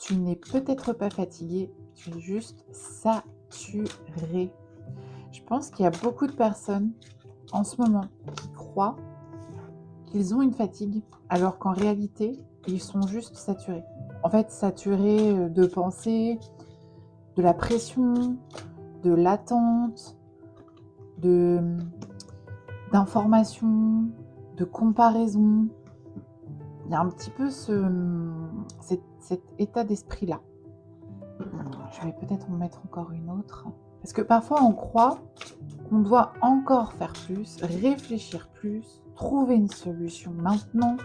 Tu n'es peut-être pas fatigué, tu es juste saturé. Je pense qu'il y a beaucoup de personnes en ce moment qui croient qu'ils ont une fatigue, alors qu'en réalité, ils sont juste saturés. En fait, saturés de pensées, de la pression, de l'attente, de d'informations, de comparaison. Il y a un petit peu cet état d'esprit-là. Je vais peut-être en mettre encore une autre. Parce que parfois on croit qu'on doit encore faire plus, réfléchir plus, trouver une solution maintenant,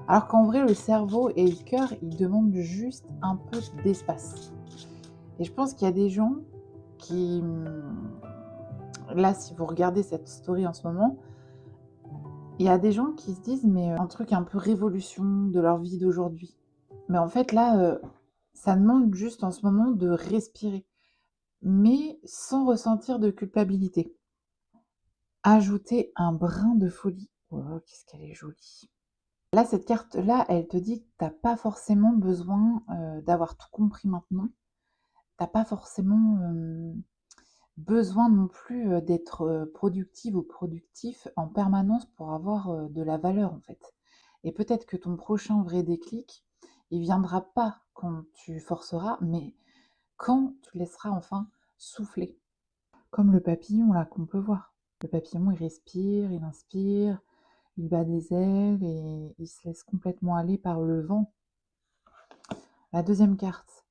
alors qu'en vrai le cerveau et le cœur, ils demandent juste un peu d'espace. Et je pense qu'il y a des gens qui, là, si vous regardez cette story en ce moment, il y a des gens qui se disent, mais un truc un peu révolution de leur vie d'aujourd'hui. Mais en fait là, ça demande juste en ce moment de respirer, mais sans ressentir de culpabilité. Ajouter un brin de folie. Oh, qu'est-ce qu'elle est jolie. Là, cette carte-là, elle te dit que tu as pas forcément besoin, d'avoir tout compris maintenant. Tu as pas forcément, besoin non plus, d'être, productive ou productif en permanence pour avoir, de la valeur, en fait. Et peut-être que ton prochain vrai déclic, il viendra pas quand tu forceras, mais quand tu laisseras enfin souffler. Comme le papillon là qu'on peut voir. Le papillon, il respire, il inspire, il bat des ailes et il se laisse complètement aller par le vent. La deuxième carte.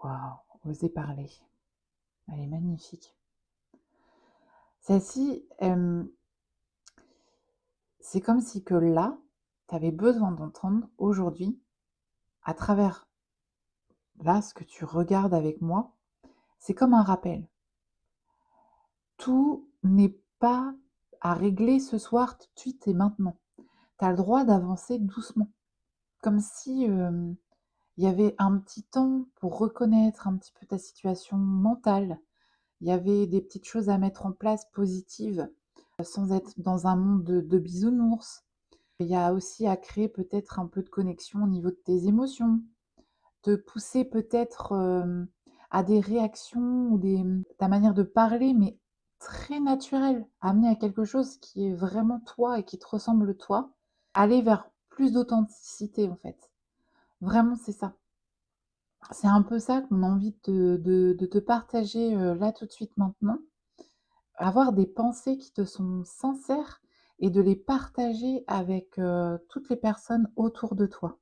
Waouh, oser parler. Elle est magnifique. Celle-ci, c'est comme si que là, tu avais besoin d'entendre aujourd'hui, à travers là, ce que tu regardes avec moi, c'est comme un rappel. Tout n'est pas à régler ce soir, tout de suite et maintenant. Tu as le droit d'avancer doucement. Comme si, il y avait un petit temps pour reconnaître un petit peu ta situation mentale. Il y avait des petites choses à mettre en place positives, sans être dans un monde de bisounours. Il y a aussi à créer peut-être un peu de connexion au niveau de tes émotions, te pousser peut-être, à des réactions ou ta manière de parler, mais très naturelle, amener à quelque chose qui est vraiment toi et qui te ressemble toi. Aller vers plus d'authenticité, en fait. Vraiment, c'est ça. C'est un peu ça qu'on a envie de te partager, là, tout de suite, maintenant. Avoir des pensées qui te sont sincères et de les partager avec, toutes les personnes autour de toi.